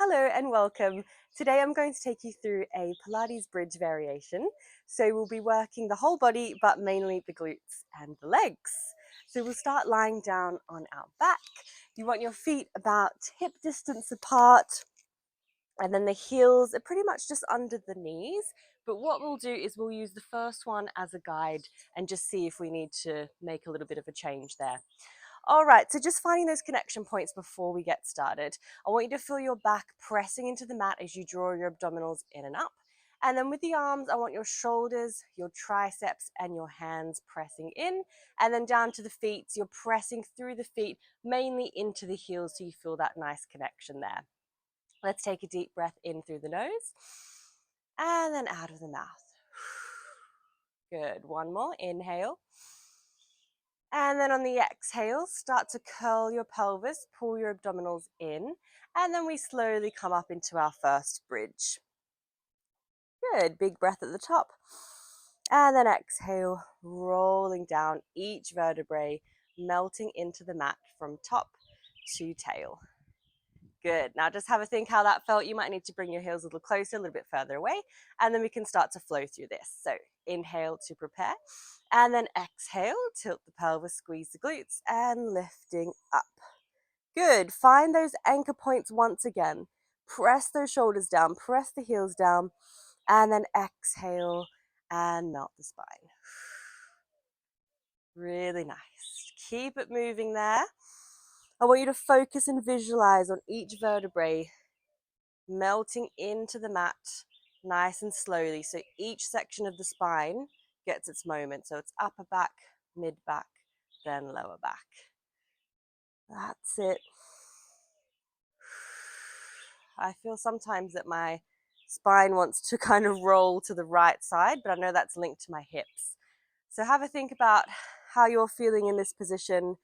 Hello and welcome. Today I'm going to take you through a Pilates bridge variation. So we'll be working the whole body, but mainly the glutes and the legs. So we'll start lying down on our back. You want your feet about hip distance apart, and then the heels are pretty much just under the knees. But what we'll do is we'll use the first one as a guide and just see if we need to make a little bit of a change there. All right, so just finding those connection points before we get started. I want you to feel your back pressing into the mat as you draw your abdominals in and up. And then with the arms, I want your shoulders, your triceps, and your hands pressing in. And then down to the feet, so you're pressing through the feet, mainly into the heels, so you feel that nice connection there. Let's take a deep breath in through the nose and then out of the mouth. Good, one more, inhale. And then on the exhale, start to curl your pelvis, pull your abdominals in, and then we slowly come up into our first bridge. Good, big breath at the top. And then exhale, rolling down each vertebrae, melting into the mat from top to tail. Good, now just have a think how that felt. You might need to bring your heels a little closer, a little bit further away, and then we can start to flow through this. So inhale to prepare. And then exhale, tilt the pelvis, squeeze the glutes, and lifting up. Good. Find those anchor points once again. Press those shoulders down, press the heels down, and then exhale and melt the spine. Really nice. Keep it moving there. I want you to focus and visualize on each vertebrae melting into the mat nice and slowly. So each section of the spine gets its moment. So it's upper back, mid back, then lower back. That's it. I feel sometimes that my spine wants to kind of roll to the right side, but I know that's linked to my hips. So have a think about how you're feeling in this position.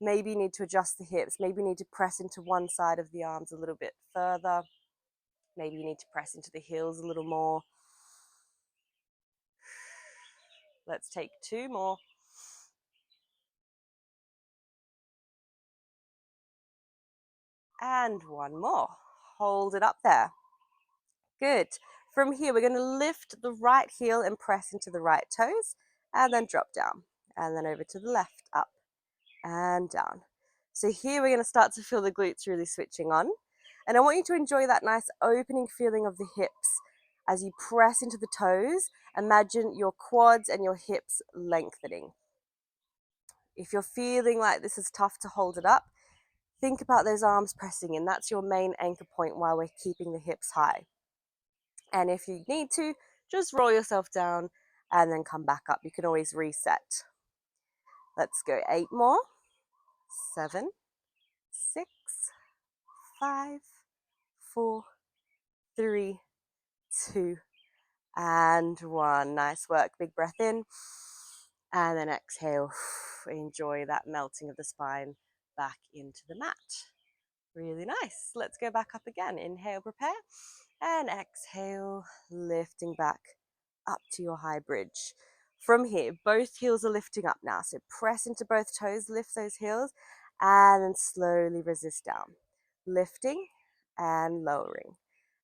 Maybe you need to adjust the hips. Maybe you need to press into one side of the arms a little bit further. Maybe you need to press into the heels a little more. Let's take two more. And one more. Hold it up there. Good. From here, we're going to lift the right heel and press into the right toes, and then drop down. And then over to the left, up and down. So here we're going to start to feel the glutes really switching on. And I want you to enjoy that nice opening feeling of the hips as you press into the toes. Imagine your quads and your hips lengthening. If you're feeling like this is tough to hold it up, think about those arms pressing in. That's your main anchor point while we're keeping the hips high. And if you need to, just roll yourself down and then come back up. You can always reset. Let's go 8 more. 7, 6, 5, 4, 3, 2, and 1. Nice work. Big breath in. And then exhale. Enjoy that melting of the spine back into the mat. Really nice. Let's go back up again. Inhale, prepare. And exhale, lifting back up to your high bridge. From here, both heels are lifting up now. So press into both toes, lift those heels, and then slowly resist down. Lifting and lowering.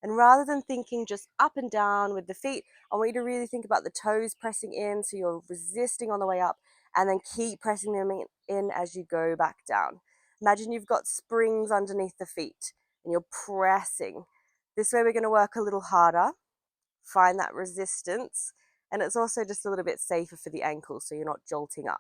And rather than thinking just up and down with the feet, I want you to really think about the toes pressing in, so you're resisting on the way up, and then keep pressing them in as you go back down. Imagine you've got springs underneath the feet, and you're pressing. This way we're going to work a little harder, find that resistance, and it's also just a little bit safer for the ankles so you're not jolting up.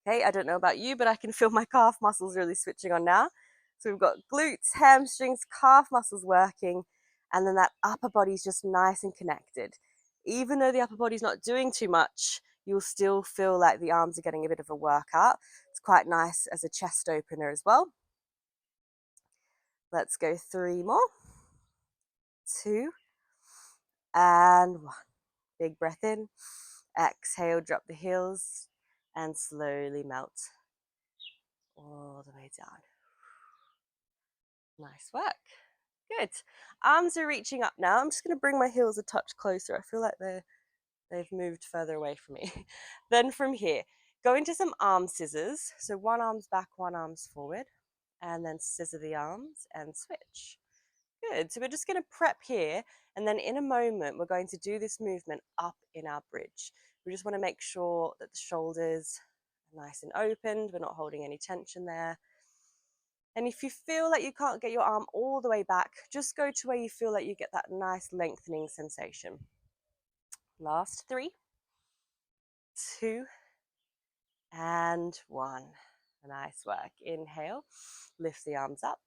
Okay, I don't know about you, but I can feel my calf muscles really switching on now. So we've got glutes, hamstrings, calf muscles working, and then that upper body's just nice and connected. Even though the upper body's not doing too much, you'll still feel like the arms are getting a bit of a workout. It's quite nice as a chest opener as well. Let's go 3 more. 2, and 1. Big breath in. Exhale, drop the heels, and slowly melt all the way down. Nice work. Good. Arms are reaching up now. I'm just going to bring my heels a touch closer. I feel like they've moved further away from me. Then from here, go into some arm scissors. So one arm's back, one arm's forward, and then scissor the arms and switch. Good. So we're just going to prep here, and then in a moment, we're going to do this movement up in our bridge. We just want to make sure that the shoulders are nice and opened. We're not holding any tension there. And if you feel like you can't get your arm all the way back, just go to where you feel like you get that nice lengthening sensation. Last 3, 2, and 1. Nice work. Inhale, lift the arms up.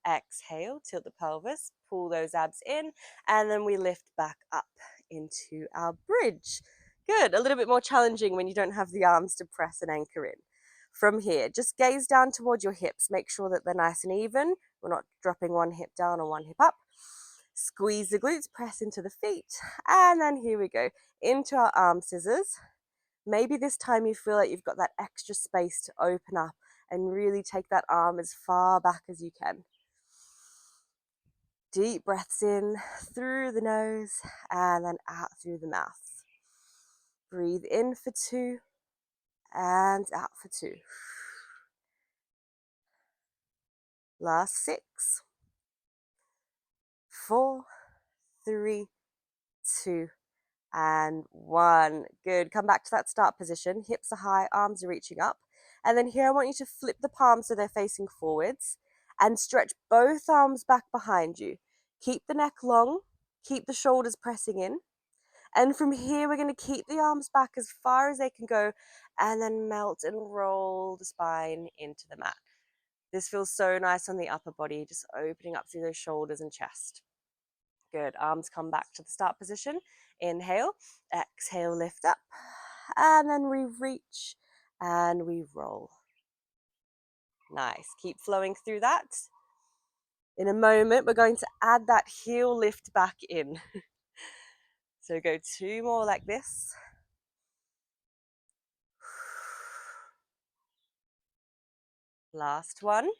Exhale, tilt the pelvis, pull those abs in, and then we lift back up into our bridge. Good. A little bit more challenging when you don't have the arms to press and anchor in. From here, just gaze down toward your hips. Make sure that they're nice and even. We're not dropping one hip down or one hip up. Squeeze the glutes, press into the feet, and then here we go, into our arm scissors. Maybe this time you feel like you've got that extra space to open up and really take that arm as far back as you can. Deep breaths in through the nose and then out through the mouth. Breathe in for 2 and out for 2. Last 6, 4, 3, 2, and 1. Good. Come back to that start position. Hips are high, arms are reaching up. And then here I want you to flip the palms so they're facing forwards and stretch both arms back behind you. Keep the neck long, keep the shoulders pressing in. And from here, we're going to keep the arms back as far as they can go and then melt and roll the spine into the mat. This feels so nice on the upper body, just opening up through those shoulders and chest. Good. Arms come back to the start position. Inhale, exhale, lift up, and then we reach and we roll. Nice. Keep flowing through that. In a moment, we're going to add that heel lift back in. So go 2 more like this. Last one.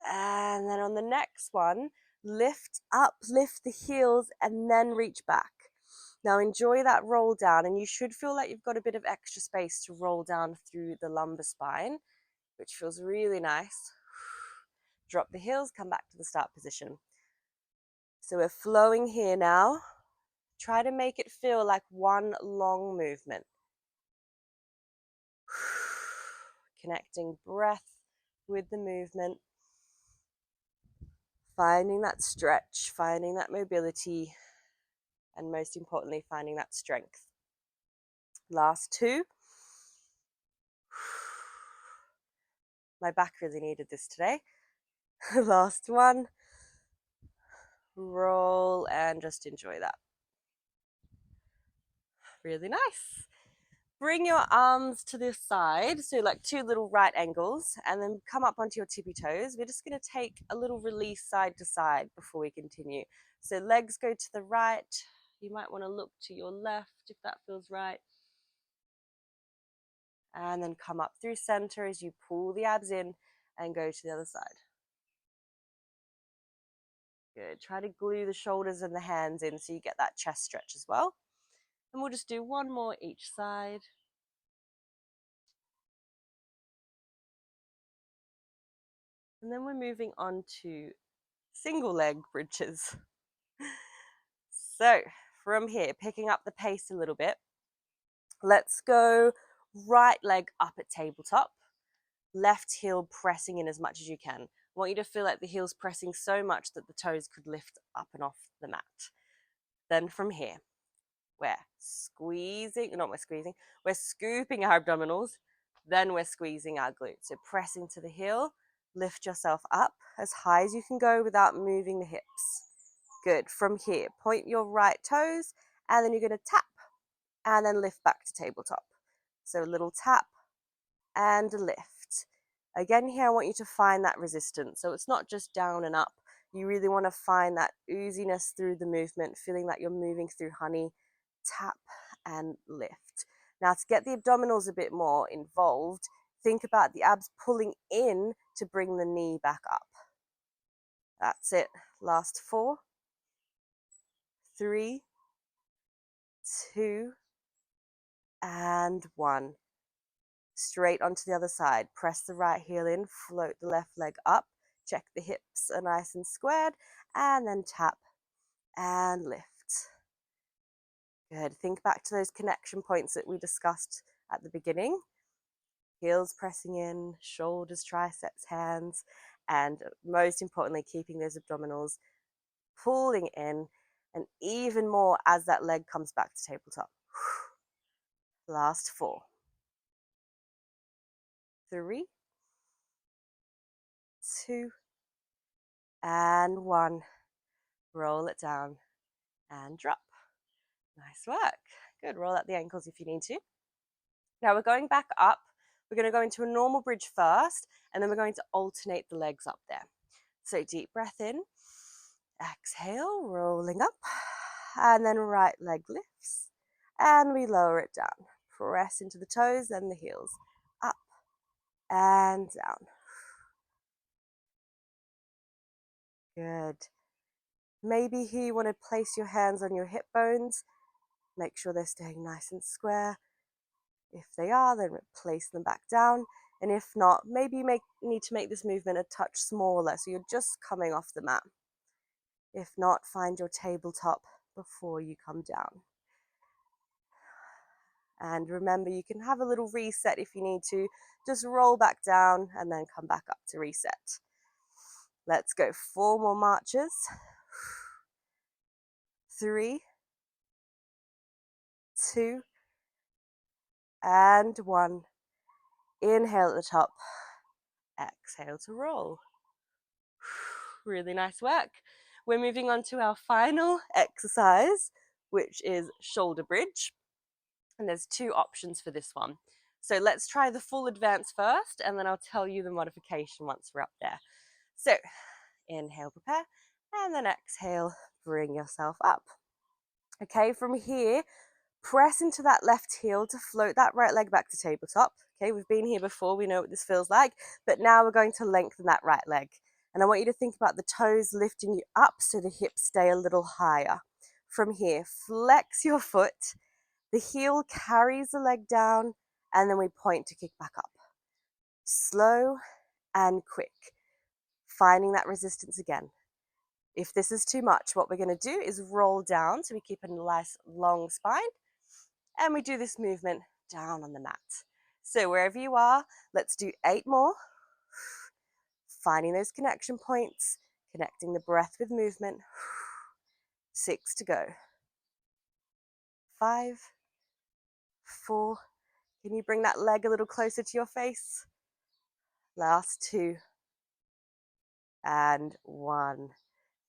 And then on the next one, lift up, lift the heels, and then reach back. Now enjoy that roll down, and you should feel like you've got a bit of extra space to roll down through the lumbar spine, which feels really nice. Drop the heels, come back to the start position. So we're flowing here now. Try to make it feel like one long movement. Connecting breath with the movement. Finding that stretch, finding that mobility, and most importantly, finding that strength. Last 2. My back really needed this today. Last one. Roll and just enjoy that. Really nice. Bring your arms to the side, so like 2 little right angles, and then come up onto your tippy toes. We're just going to take a little release side to side before we continue. So legs go to the right. You might want to look to your left if that feels right. And then come up through center as you pull the abs in and go to the other side. Good. Try to glue the shoulders and the hands in so you get that chest stretch as well. And we'll just do 1 more each side. And then we're moving on to single leg bridges. So from here, picking up the pace a little bit, let's go right leg up at tabletop, left heel pressing in as much as you can. I want you to feel like the heel's pressing so much that the toes could lift up and off the mat. Then from here, we're squeezing, we're scooping our abdominals, then we're squeezing our glutes. So press into the heel, lift yourself up as high as you can go without moving the hips. Good. From here, point your right toes, and then you're going to tap and then lift back to tabletop. So a little tap and a lift. Again, here I want you to find that resistance. So it's not just down and up. You really want to find that ooziness through the movement, feeling that you're moving through honey. Tap and lift. Now to get the abdominals a bit more involved, think about the abs pulling in to bring the knee back up. That's it. Last 4, 3, 2, and 1. Straight onto the other side. Press the right heel in, float the left leg up. Check the hips are nice and squared, and then tap and lift. Good. Think back to those connection points that we discussed at the beginning. Heels pressing in, shoulders, triceps, hands, and most importantly, keeping those abdominals pulling in, and even more as that leg comes back to tabletop. Last 4, 3, 2, and 1. Roll it down and drop. Nice work. Good. Roll out the ankles if you need to. Now we're going back up. We're going to go into a normal bridge first, and then we're going to alternate the legs up there. So deep breath in, exhale, rolling up, and then right leg lifts, and we lower it down. Press into the toes, then the heels, up and down. Good. Maybe here you want to place your hands on your hip bones. Make sure they're staying nice and square. If they are, then place them back down. And if not, maybe you need to make this movement a touch smaller, so you're just coming off the mat. If not, find your tabletop before you come down. And remember, you can have a little reset if you need to. Just roll back down and then come back up to reset. Let's go 4 more marches. 3, 2, and 1. Inhale at the top. Exhale to roll. Really nice work. We're moving on to our final exercise, which is shoulder bridge. And there's 2 options for this one. So let's try the full advance first, and then I'll tell you the modification once we're up there. So inhale, prepare, and then exhale, bring yourself up. Okay, from here, press into that left heel to float that right leg back to tabletop. Okay, we've been here before, we know what this feels like, but now we're going to lengthen that right leg. And I want you to think about the toes lifting you up so the hips stay a little higher. From here, flex your foot, the heel carries the leg down, and then we point to kick back up. Slow and quick, finding that resistance again. If this is too much, what we're going to do is roll down so we keep a nice long spine, and we do this movement down on the mat. So wherever you are, let's do 8 more. Finding those connection points, connecting the breath with movement. 6 to go. 5, 4. Can you bring that leg a little closer to your face? Last 2. And 1.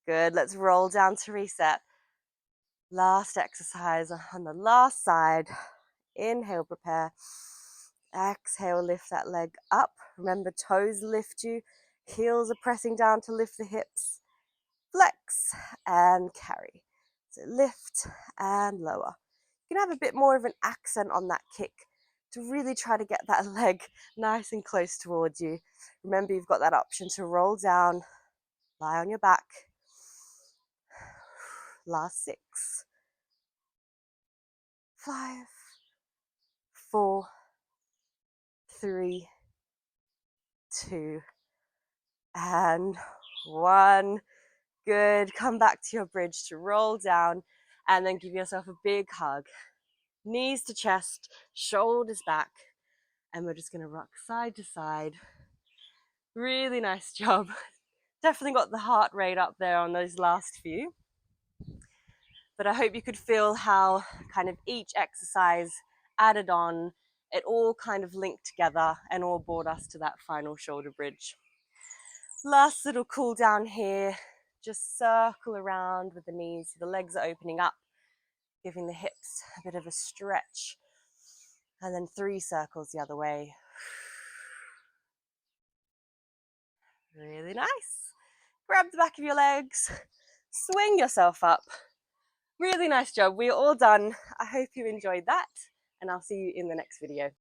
Good. Let's roll down to reset. Last exercise on the last side. Inhale, prepare. Exhale, lift that leg up. Remember, toes lift you. Heels are pressing down to lift the hips. Flex and carry. So lift and lower. You can have a bit more of an accent on that kick to really try to get that leg nice and close towards you. Remember, you've got that option to roll down, lie on your back. Last 6. 5, 4, 3, 2, and 1. Good. Come back to your bridge to roll down, and then give yourself a big hug. Knees to chest, shoulders back, and we're just going to rock side to side. Really nice job. Definitely got the heart rate up there on those last few. But I hope you could feel how kind of each exercise added on, it all kind of linked together and all brought us to that final shoulder bridge. Last little cool down here, just circle around with the knees, the legs are opening up, giving the hips a bit of a stretch, and then 3 circles the other way. Really nice. Grab the back of your legs, swing yourself up. Really nice job. We're all done. I hope you enjoyed that, and I'll see you in the next video.